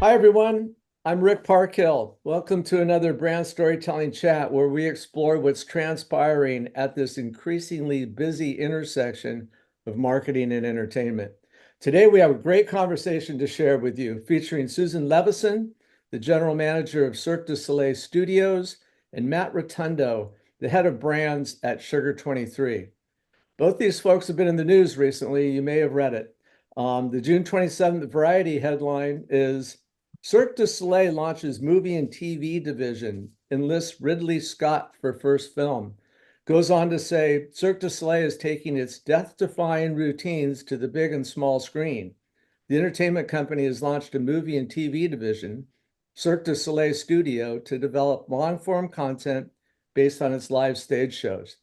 Hi, everyone. I'm Rick Parkhill. Welcome to another brand storytelling chat where we explore what's transpiring at this increasingly busy intersection of marketing and entertainment. Today, we have a great conversation to share with you featuring Susan Levison, the general manager of Cirque du Soleil Studios, and Matt Rotondo, the head of brands at Sugar 23. Both these folks have been in the news recently. You may have read it. The June 27th Variety headline is Cirque du Soleil launches movie and TV division, enlists Ridley Scott for first film. Goes on to say Cirque du Soleil is taking its death-defying routines to the big and small screen. The entertainment company has launched a movie and TV division, Cirque du Soleil Studio, to develop long-form content based on its live stage shows.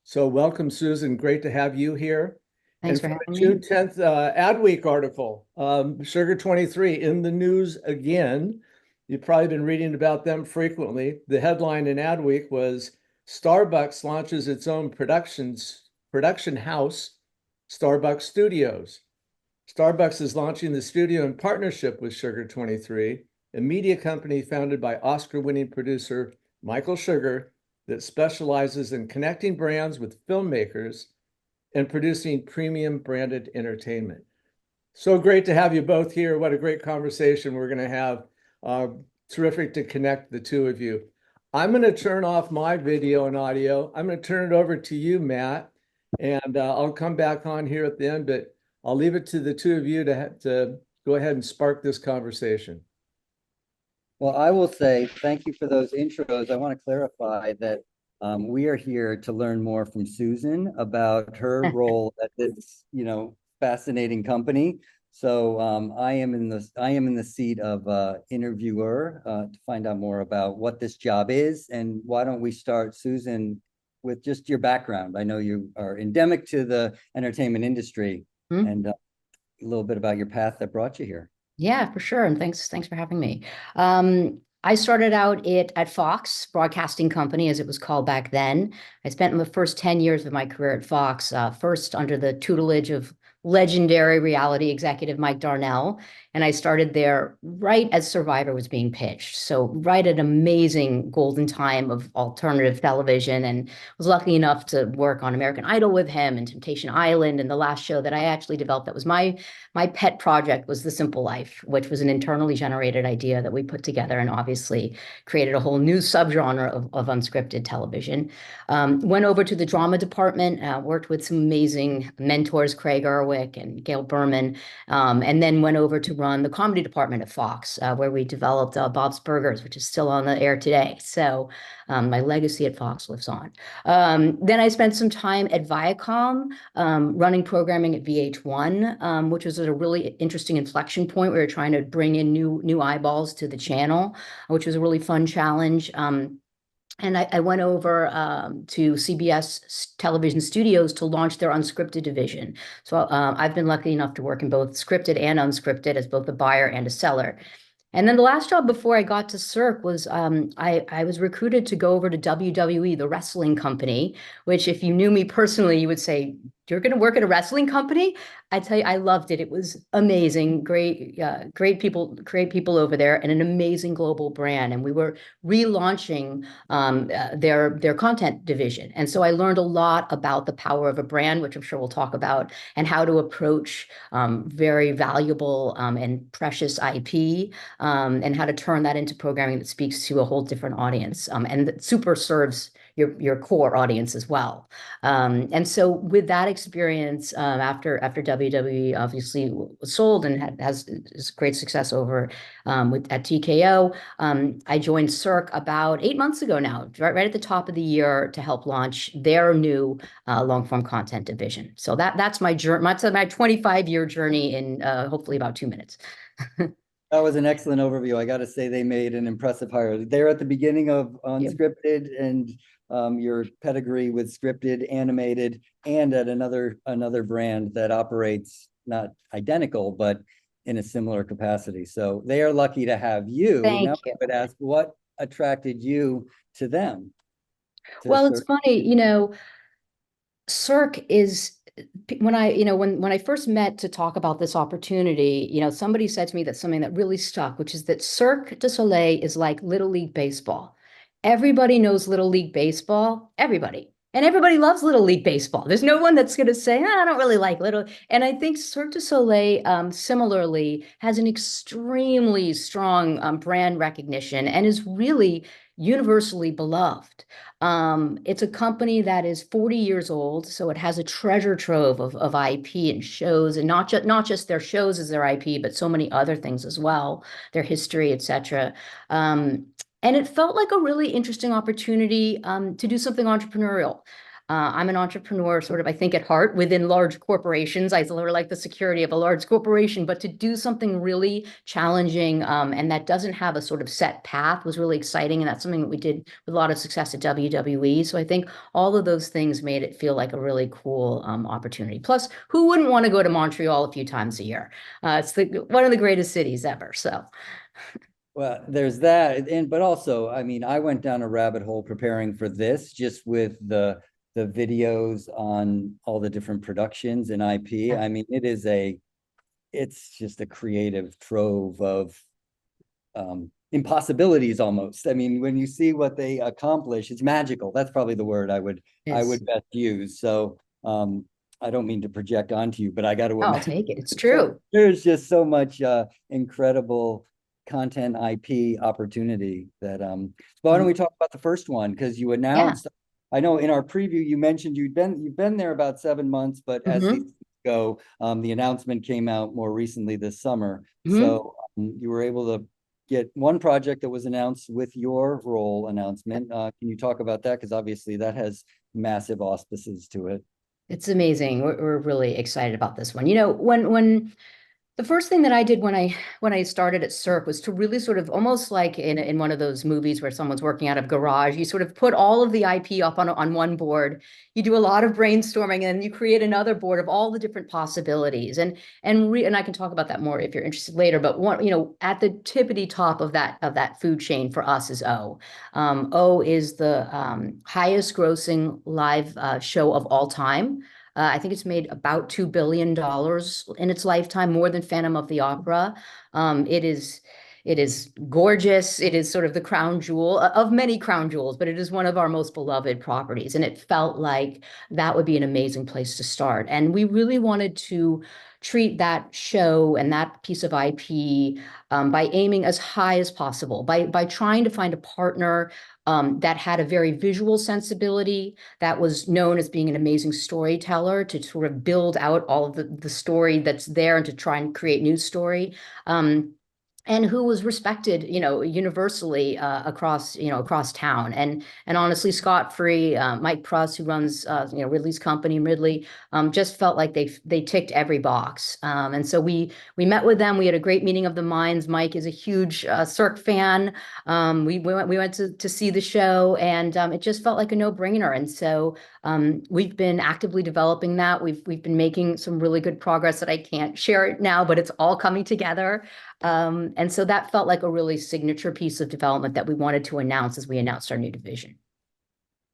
So welcome, Susan. Great to have you here. Thanks And for from a having June me. 10th Adweek article, Sugar 23 in the news again. You've probably been reading about them frequently. The headline in Adweek was Starbucks launches its own production house, Starbucks Studios. Starbucks is launching the studio in partnership with Sugar 23, a media company founded by Oscar-winning producer Michael Sugar that specializes in connecting brands with filmmakers and producing premium branded entertainment. So great to have you both here. What a great conversation we're going to have. Terrific to connect the two of you. I'm going to turn off my video and audio. I'm going to turn it over to you, Matt, and I'll come back on here at the end, but I'll leave it to the two of you to go ahead and spark this conversation. Well, I will say thank you for those intros. I want to clarify that we are here to learn more from Susan about her role at this, fascinating company. So I am in the seat of interviewer to find out more about what this job is. And why don't we start, Susan, with just your background? I know you are endemic to the entertainment industry, and a little bit about your path that brought you here. Yeah, for sure. And thanks for having me. I started out at Fox Broadcasting Company, as it was called back then. I spent the first 10 years of my career at Fox, first under the tutelage of legendary reality executive Mike Darnell. And I started there right as Survivor was being pitched. So right at an amazing golden time of alternative television, and was lucky enough to work on American Idol with him and Temptation Island. And the last show that I actually developed that was my pet project was The Simple Life, which was an internally generated idea that we put together and obviously created a whole new subgenre of unscripted television. Went over to the drama department, worked with some amazing mentors, Craig Erwick and Gail Berman, and then went over to run the comedy department at Fox, where we developed Bob's Burgers, which is still on the air today. So my legacy at Fox lives on. Then I spent some time at Viacom, running programming at VH1, which was at a really interesting inflection point. We were trying to bring in new eyeballs to the channel, which was a really fun challenge. And I went over to CBS Television Studios to launch their unscripted division. So I've been lucky enough to work in both scripted and unscripted as both a buyer and a seller. And then the last job before I got to Cirque was I was recruited to go over to WWE, the wrestling company, which if you knew me personally, you would say, you're going to work at a wrestling company? I tell you, I loved it. It was amazing. Great people over there, and an amazing global brand. And we were relaunching their content division. And so I learned a lot about the power of a brand, which I'm sure we'll talk about, and how to approach very valuable and precious IP, and how to turn that into programming that speaks to a whole different audience, and that super serves your core audience as well. And so with that experience, after WWE obviously was sold and has great success over at TKO, I joined Cirque about 8 months ago now, right at the top of the year, to help launch their new long form content division. So that's my journey, my 25-year journey in hopefully about 2 minutes. That was an excellent overview. I got to say they made an impressive hire. They're at the beginning of unscripted, and your pedigree with scripted, animated, and at another brand that operates not identical, but in a similar capacity. So they are lucky to have you. Thank Now you. I would ask, what attracted you to them? Well, it's funny, Cirque is when I first met to talk about this opportunity, somebody said to me that something that really stuck, which is that Cirque du Soleil is like Little League Baseball. Everybody knows Little League Baseball, everybody. And everybody loves Little League Baseball. There's no one that's going to say, I don't really like Little. And I think Cirque du Soleil, similarly, has an extremely strong brand recognition and is really universally beloved. It's a company that is 40 years old, so it has a treasure trove of IP and shows, and not just their shows as their IP, but so many other things as well, their history, etc. And it felt like a really interesting opportunity to do something entrepreneurial. I'm an entrepreneur, sort of, I think, at heart within large corporations. I sort of like the security of a large corporation, but to do something really challenging and that doesn't have a sort of set path was really exciting. And that's something that we did with a lot of success at WWE. So I think all of those things made it feel like a really cool opportunity. Plus, who wouldn't want to go to Montreal a few times a year? It's one of the greatest cities ever. So. Well, there's that, but also, I mean, I went down a rabbit hole preparing for this, just with the videos on all the different productions and IP. I mean, it's just a creative trove of impossibilities almost. I mean, when you see what they accomplish, it's magical. That's probably the word I would best use. So I don't mean to project onto you, but I got to I'll imagine take it. It's true. there's just so much incredible content IP opportunity that so why don't we talk about the first one? Because you announced, I know in our preview you mentioned you've been there about 7 months, but as these go, the announcement came out more recently this summer. So you were able to get one project that was announced with your role announcement. Can you talk about that? Because obviously that has massive auspices to it. It's amazing. We're really excited about this one. When the first thing that I did when I started at Cirque was to really sort of almost like in one of those movies where someone's working out of garage, you sort of put all of the IP up on one board. You do a lot of brainstorming, and you create another board of all the different possibilities. And I can talk about that more if you're interested later. But at the tippity top of that food chain for us is O. O is the highest grossing live show of all time. I think it's made about $2 billion in its lifetime, more than Phantom of the Opera. It is gorgeous. It is sort of the crown jewel of many crown jewels, but it is one of our most beloved properties. And it felt like that would be an amazing place to start. And we really wanted to treat that show and that piece of IP by aiming as high as possible, by trying to find a partner that had a very visual sensibility, that was known as being an amazing storyteller, to sort of build out all of the story that's there and to try and create new story. And who was respected, universally across town. And honestly, Scott Free, Mike Pruss, who runs Ridley's company, Ridley, just felt like they ticked every box. And so we met with them. We had a great meeting of the minds. Mike is a huge Cirque fan. We went to see the show, and it just felt like a no-brainer. And so we've been actively developing that. We've been making some really good progress that I can't share now, but it's all coming together. And so that felt like a really signature piece of development that we wanted to announce as we announced our new division.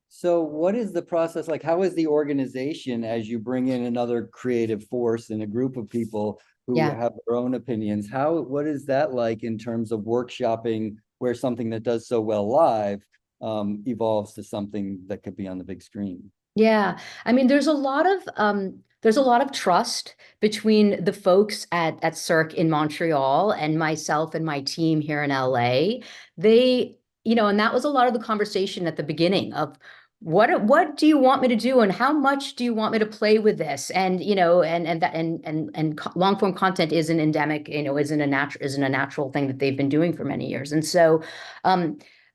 So what is the process like? How is the organization as you bring in another creative force and a group of people who have their own opinions? What is that like in terms of workshopping, where something that does so well live evolves to something that could be on the big screen? Yeah, I mean, there's a lot of trust between the folks at Cirque in Montreal and myself and my team here in LA. And that was a lot of the conversation at the beginning of what do you want me to do, and how much do you want me to play with this? And long form content isn't endemic, isn't a natural thing that they've been doing for many years. And so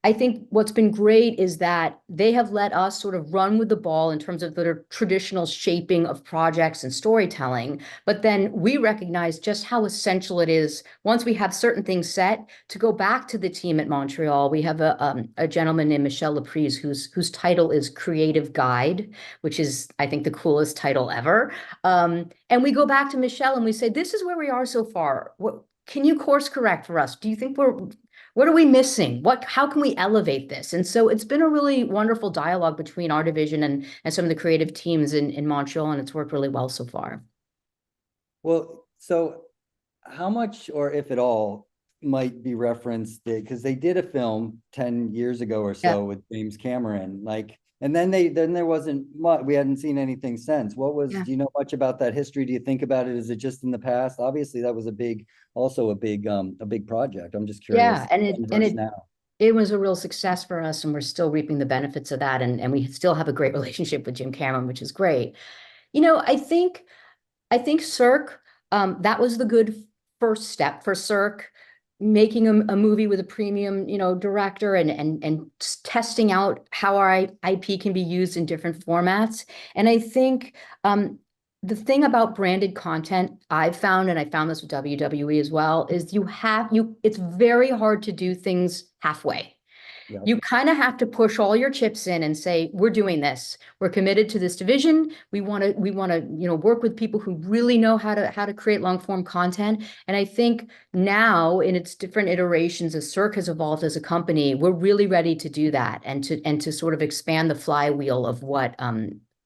I think what's been great is that they have let us sort of run with the ball in terms of the traditional shaping of projects and storytelling. But then we recognize just how essential it is, once we have certain things set, to go back to the team at Montreal. We have a gentleman named Michel Laprise whose title is Creative Guide, which is, I think, the coolest title ever. And we go back to Michel and we say, this is where we are so far. Can you course correct for us? Do you think what are we missing? How can we elevate this? And so it's been a really wonderful dialogue between our division and some of the creative teams in Montreal, and it's worked really well so far. Well, so how much, or if at all, might be referenced, because they did a film 10 years ago or so with James Cameron, like, and then there wasn't much, we hadn't seen anything since. Do you know much about that history? Do you think about it? Is it just in the past? Obviously, that was also a big project. I'm just curious. Yeah, it was a real success for us, and we're still reaping the benefits of that. And we still have a great relationship with Jim Cameron, which is great. I think Cirque, that was the good first step for Cirque, making a movie with a premium, director and testing out how our IP can be used in different formats. And I think the thing about branded content I've found, and I found this with WWE as well, is it's very hard to do things halfway. Yep. You kind of have to push all your chips in and say, we're doing this. We're committed to this division. We want to, work with people who really know how to create long form content. And I think now in its different iterations as Cirque has evolved as a company, we're really ready to do that and to sort of expand the flywheel of what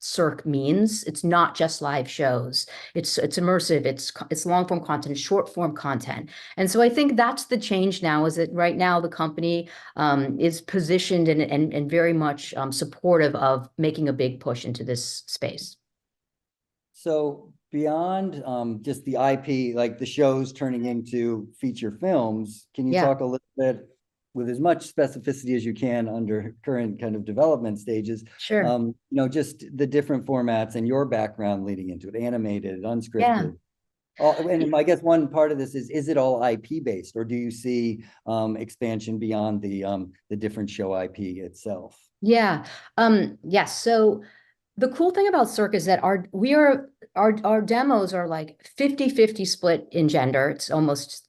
Cirque means. It's not just live shows. It's immersive. It's long form content, short form content. And so I think that's the change now, is that right now the company is positioned and very much supportive of making a big push into this space. So beyond just the IP, like the shows turning into feature films, can you talk a little bit with as much specificity as you can under current kind of development stages? Sure. Just the different formats and your background leading into it, animated, unscripted. And I guess one part of this is it all IP based, or do you see expansion beyond the different show IP itself? Yeah. Yes. So the cool thing about Cirque is that our demos are like 50-50 split in gender. It's almost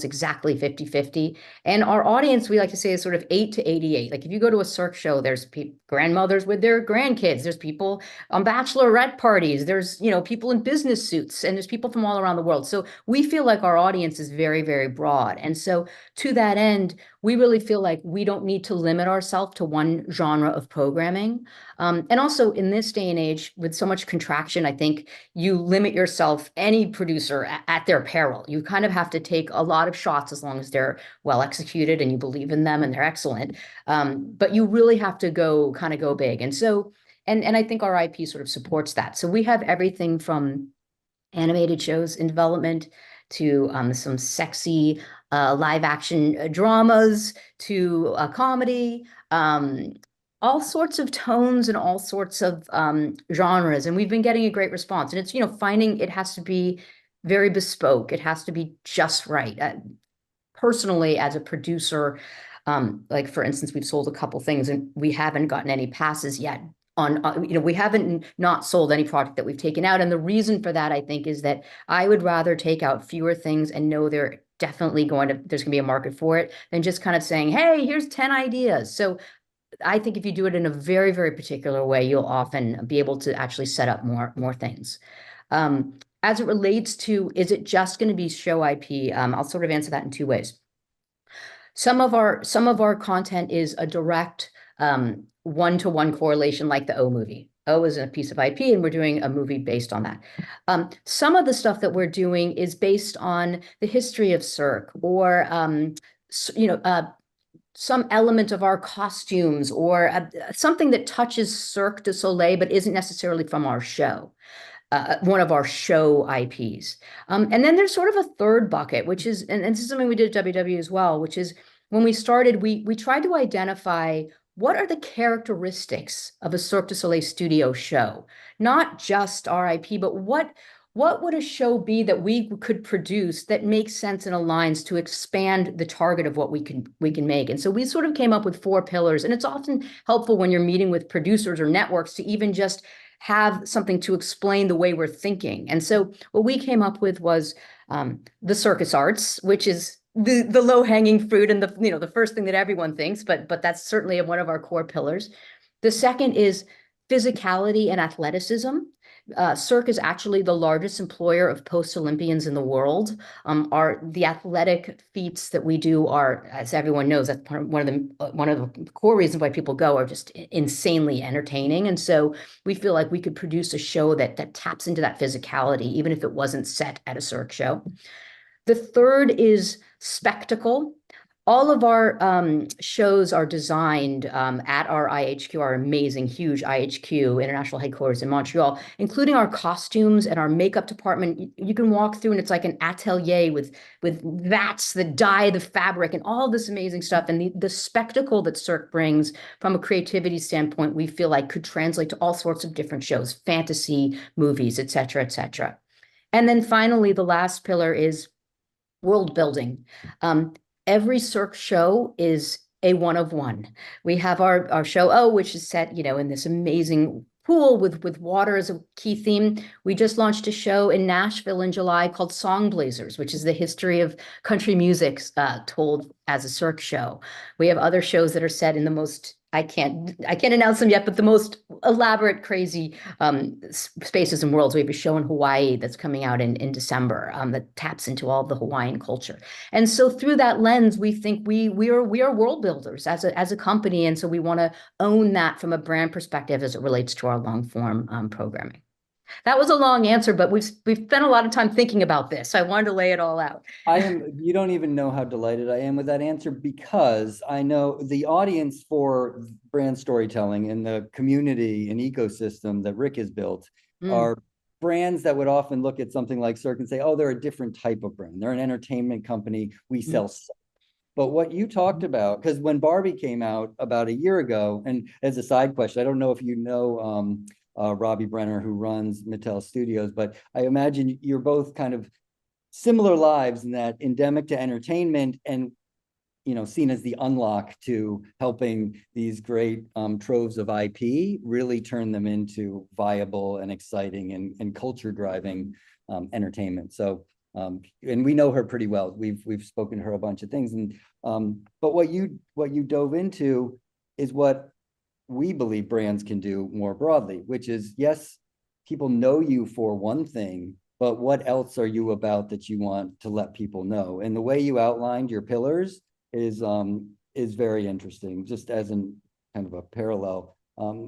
exactly 50-50. And our audience, we like to say, is sort of 8 to 88. Like if you go to a Cirque show, there's grandmothers with their grandkids. There's people on bachelorette parties. There's, people in business suits, and there's people from all around the world. So we feel like our audience is very, very broad. And so to that end, we really feel like we don't need to limit ourselves to one genre of programming. And also in this day and age, with so much contraction, I think you limit yourself, any producer, at their peril. You kind of have to take a lot of shots as long as they're well executed and you believe in them and they're excellent. But you really have to go big. And so, and I think our IP sort of supports that. So we have everything from animated shows in development to some sexy live action dramas to comedy, all sorts of tones and all sorts of genres. And we've been getting a great response. And it's, finding it has to be very bespoke. It has to be just right. Personally, as a producer, like for instance, we've sold a couple things and we haven't gotten any passes yet we haven't not sold any product that we've taken out. And the reason for that, I think, is that I would rather take out fewer things and know there's going to be a market for it than just kind of saying, hey, here's 10 ideas. So I think if you do it in a very, very particular way, you'll often be able to actually set up more things. As it relates to, is it just going to be show IP? I'll sort of answer that in two ways. Some of our content is a direct one-to-one correlation, like the O movie. O is a piece of IP, and we're doing a movie based on that. Some of the stuff that we're doing is based on the history of Cirque, or some element of our costumes, or something that touches Cirque du Soleil, but isn't necessarily from our show. One of our show IPs. And then there's sort of a third bucket, which is, and this is something we did at WWE as well, which is when we started, we tried to identify what are the characteristics of a Cirque du Soleil studio show, not just our IP, but what would a show be that we could produce that makes sense and aligns to expand the target of what we can make. And so we sort of came up with 4 pillars, and it's often helpful when you're meeting with producers or networks to even just have something to explain the way we're thinking. And so what we came up with was the Circus Arts, which is the low-hanging fruit and the first thing that everyone thinks, but that's certainly one of our core pillars. The second is physicality and athleticism. Cirque is actually the largest employer of post-Olympians in the world. The athletic feats that we do are, as everyone knows, that's one of the core reasons why people go, are just insanely entertaining. And so we feel like we could produce a show that taps into that physicality, even if it wasn't set at a Cirque show. The third is spectacle. All of our shows are designed at our IHQ, our amazing, huge IHQ, international headquarters in Montreal, including our costumes and our makeup department. You can walk through and it's like an atelier with vats that dye the fabric and all this amazing stuff. And the spectacle that Cirque brings from a creativity standpoint, we feel like could translate to all sorts of different shows, fantasy, movies, et cetera, et cetera. And then finally, the last pillar is world building. Every Cirque show is a one of one. We have our show, which is set, in this amazing pool with water as a key theme. We just launched a show in Nashville in July called Song Blazers, which is the history of country music told as a Cirque show. We have other shows that are set in the most, I can't announce them yet, but the most elaborate, crazy spaces and worlds. We have a show in Hawaii that's coming out in December that taps into all of the Hawaiian culture. And so through that lens, we think we are world builders as a company. And so we want to own that from a brand perspective as it relates to our long form programming. That was a long answer, but we've spent a lot of time thinking about this. So I wanted to lay it all out. You don't even know how delighted I am with that answer, because I know the audience for brand storytelling and the community and ecosystem that Rick has built are brands that would often look at something like Cirque and say, oh, they're a different type of brand. They're an entertainment company. We sell stuff. But what you talked about, because when Barbie came out about a year ago, and as a side question, I don't know if you know Robbie Brenner, who runs Mattel Studios, but I imagine you're both kind of similar lives in that endemic to entertainment and, seen as the unlock to helping these great troves of IP really turn them into viable and exciting and culture driving entertainment. So, and we know her pretty well. We've spoken to her a bunch of things, and but what you dove into is what we believe brands can do more broadly, which is, yes, people know you for one thing, but what else are you about that you want to let people know? And the way you outlined your pillars is very interesting. Just as an kind of a parallel,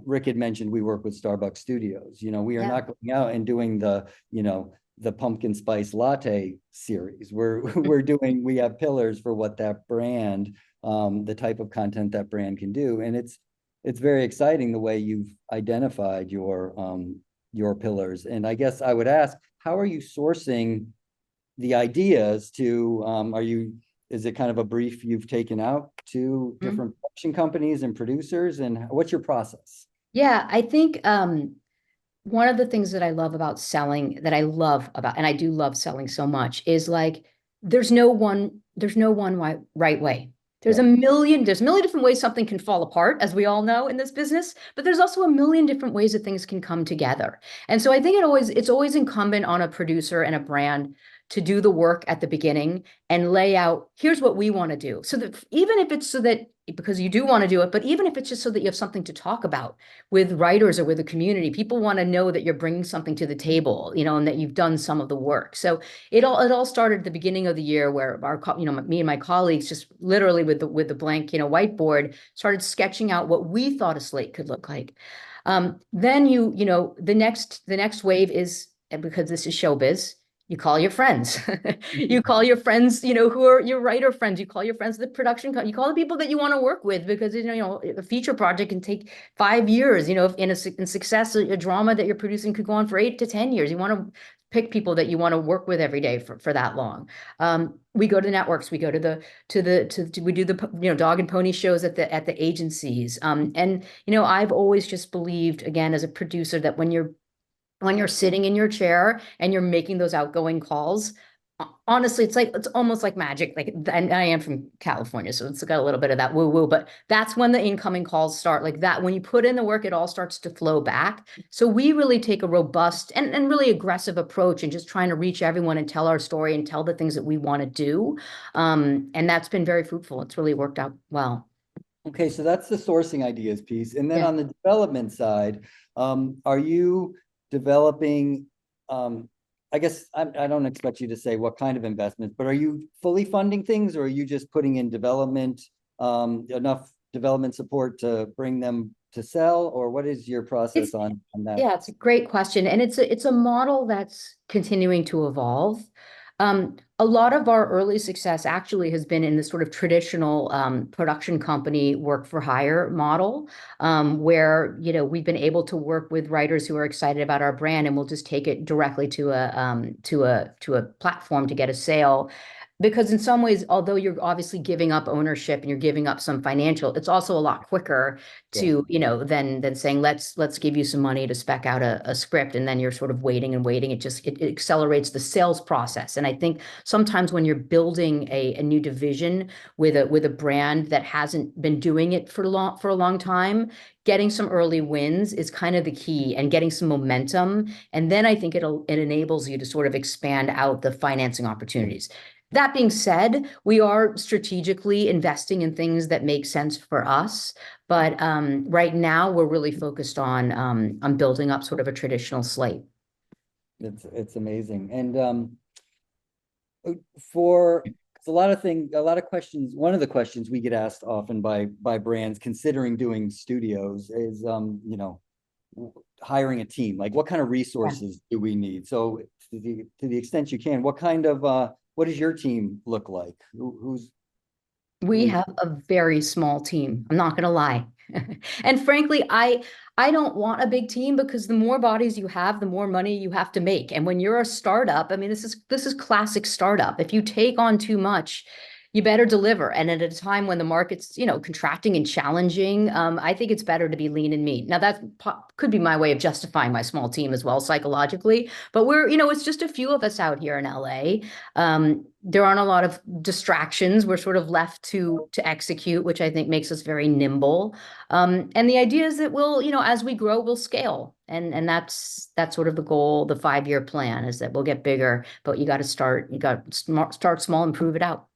Rick had mentioned we work with Starbucks Studios. We are not going out and doing the pumpkin spice latte series. We have pillars for what that brand, the type of content that brand can do, and it's very exciting the way you've identified your pillars. And I guess I would ask, how are you sourcing the ideas to, is it kind of a brief you've taken out to different production companies and producers, and what's your process? Yeah, I think one of the things that I love about selling, and I do love selling so much, is like, there's no one right way. There's a million different ways something can fall apart, as we all know in this business, but there's also a million different ways that things can come together. And so I think it's always incumbent on a producer and a brand to do the work at the beginning and lay out, here's what we want to do. So that even if it's because you do want to do it, but even if it's just so that you have something to talk about with writers or with the community, people want to know that you're bringing something to the table, and that you've done some of the work. So it all started at the beginning of the year, where me and my colleagues just literally with the blank, whiteboard, started sketching out what we thought a slate could look like. Then the next wave is, because this is showbiz, you call your friends. You call your friends, who are your writer friends. You call your friends, the production, you call the people that you want to work with, because, a feature project can take 5 years, if in success, a drama that you're producing could go on for 8 to 10 years. You want to pick people that you want to work with every day for that long. We go to networks, we go we do the, dog and pony shows at the agencies. And, I've always just believed, again, as a producer, that when you're sitting in your chair and you're making those outgoing calls, honestly, it's almost like magic. And I am from California, so it's got a little bit of that woo-woo, but that's when the incoming calls start. Like that, when you put in the work, it all starts to flow back. So we really take a robust and really aggressive approach, and just trying to reach everyone and tell our story and tell the things that we want to do. And that's been very fruitful. It's really worked out well. Okay, so that's the sourcing ideas piece. And then on the development side, are you developing, I guess I don't expect you to say what kind of investments, but are you fully funding things, or are you just putting in development, enough development support to bring them to sell, or what is your process It's on that? Yeah, it's a great question. And it's a model that's continuing to evolve. A lot of our early success actually has been in the sort of traditional production company work for hire model, where, you know, we've been able to work with writers who are excited about our brand, and we'll just take it directly to a platform to get a sale. Because in some ways, although you're obviously giving up ownership and you're giving up some financial, it's also a lot quicker to, you know, than saying, let's give you some money to spec out a script, and then you're sort of waiting and waiting. It accelerates the sales process. And I think sometimes when you're building a new division with a brand that hasn't been doing it for a long time, getting some early wins is kind of the key, and getting some momentum. And then I think it enables you to sort of expand out the financing opportunities. That being said, we are strategically investing in things that make sense for us. But right now, we're really focused on building up sort of a traditional slate. It's amazing. And for a lot of questions, one of the questions we get asked often by brands considering doing studios is, you know, hiring a team. Like, what kind of resources do we need? So to the extent you can, what does your team look like? We have a very small team. I'm not going to lie. And frankly, I don't want a big team, because the more bodies you have, the more money you have to make. And when you're a startup, I mean, this is classic startup. If you take on too much, you better deliver. And at a time when the market's, you know, contracting and challenging, I think it's better to be lean and mean. Now that could be my way of justifying my small team as well, psychologically. But we're, you know, it's just a few of us out here in LA. There aren't a lot of distractions. We're sort of left to execute, which I think makes us very nimble. And the idea is that we'll, you know, as we grow, we'll scale. And that's sort of the goal. The 5-year plan is that we'll get bigger, but you got to start small and prove it out.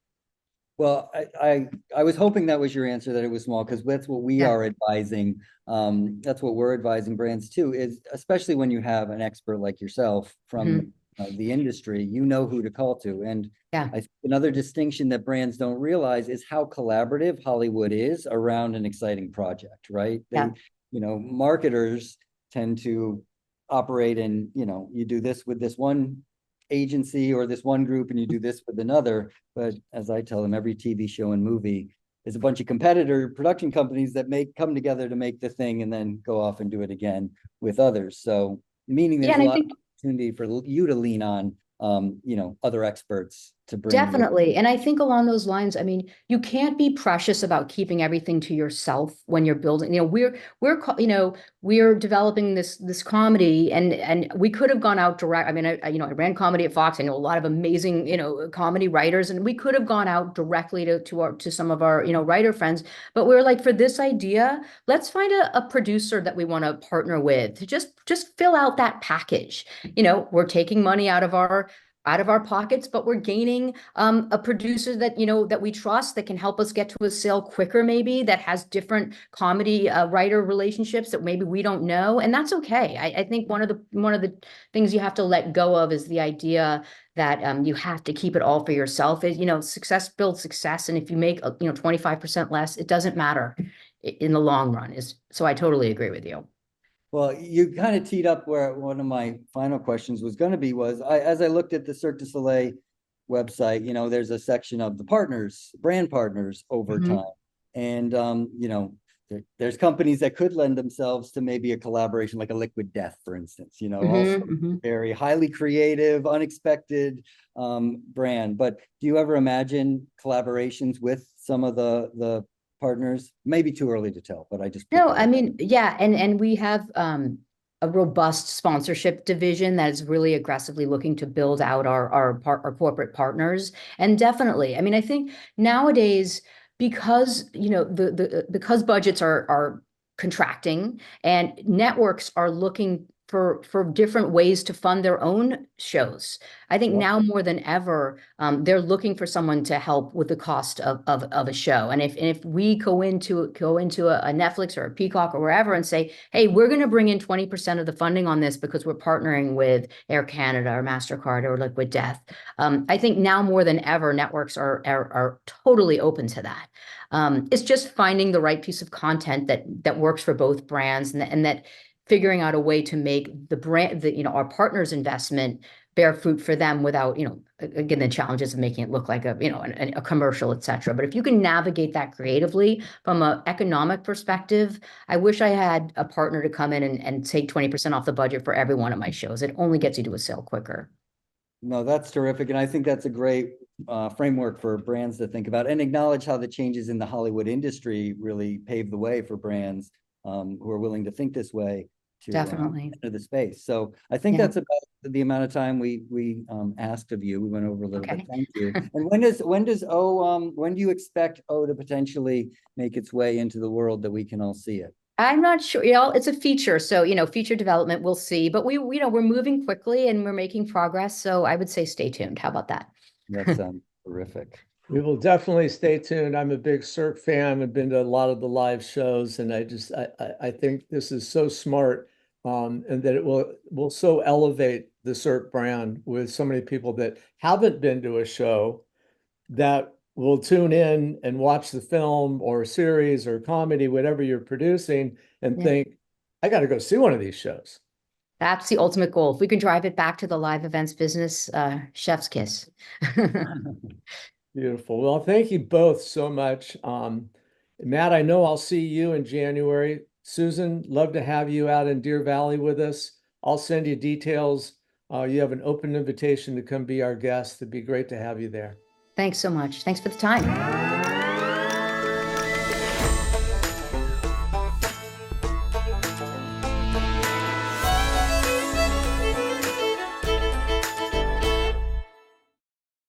Well, I was hoping that was your answer, that it was small, because that's what we are advising. That's what we're advising brands too, is especially when you have an expert like yourself from the industry, you know who to call to. And I think another distinction that brands don't realize is how collaborative Hollywood is around an exciting project, right? You know, marketers tend to operate in, you know, you do this with this one agency or this one group, and you do this with another. But as I tell them, every TV show and movie is a bunch of competitor production companies that come together to make the thing and then go off and do it again with others. So meaning there's a lot of opportunity for you to lean on, you know, other experts to bring. Definitely. And I think along those lines, I mean, you can't be precious about keeping everything to yourself when you're building. You know, we're developing this comedy, and we could have gone out direct. I mean, I ran comedy at Fox. I know a lot of amazing, you know, comedy writers, and we could have gone out directly to some of our, you know, writer friends. But we were like, for this idea, let's find a producer that we want to partner with to just fill out that package. You know, we're taking money out of our pockets, but we're gaining a producer that, you know, that we trust, that can help us get to a sale quicker, maybe, that has different comedy writer relationships that maybe we don't know. And that's okay. I think one of the things you have to let go of is the idea that you have to keep it all for yourself. You know, success builds success. And if you make, you know, 25% less, it doesn't matter in the long run. So I totally agree with you. Well, you kind of teed up where one of my final questions was going to be, as I looked at the Cirque du Soleil website, you know, there's a section of the partners, brand partners over time. And, you know, there's companies that could lend themselves to maybe a collaboration, like a Liquid Death, for instance, you know, also very highly creative, unexpected brand. But do you ever imagine collaborations with some of the partners? Maybe too early to tell, but I mean, yeah. And we have a robust sponsorship division that is really aggressively looking to build out our corporate partners. And definitely, I mean, I think nowadays, because, you know, because budgets are contracting, and networks are looking for different ways to fund their own shows. I think Yep. now more than ever, they're looking for someone to help with the cost of a show. And if we go into a Netflix or a Peacock or wherever and say, hey, we're going to bring in 20% of the funding on this because we're partnering with Air Canada or MasterCard or Liquid Death. I think now more than ever, networks are totally open to that. It's just finding the right piece of content that works for both brands, and that figuring out a way to make the brand, our partners' investment bear fruit for them without, again, the challenges of making it look like a commercial, et cetera. But if you can navigate that creatively from an economic perspective, I wish I had a partner to come in and take 20% off the budget for every one of my shows. It only gets you to a sale quicker. No, that's terrific. And I think that's a great framework for brands to think about and acknowledge how the changes in the Hollywood industry really paved the way for brands who are willing to think this way to Definitely. enter the space. So I think Yeah. that's about the amount of time we asked of you. We went over a little Okay. bit. Thank you. And when do you expect O to potentially make its way into the world that we can all see it? I'm not sure, it's a feature. So, feature development, we'll see, but we're moving quickly and we're making progress. So I would say stay tuned. How about that? That sounds terrific. We will definitely stay tuned. I'm a big Cirque fan. I've been to a lot of the live shows, and I think this is so smart, and that it will so elevate the Cirque brand with so many people that haven't been to a show that will tune in and watch the film or series or comedy, whatever you're producing, and Yeah. think, I got to go see one of these shows. That's the ultimate goal. If we can drive it back to the live events business, chef's kiss. Beautiful. Well, thank you both so much. Matt, I know I'll see you in January. Susan, love to have you out in Deer Valley with us. I'll send you details. You have an open invitation to come be our guest. It'd be great to have you there. Thanks so much. Thanks for the time.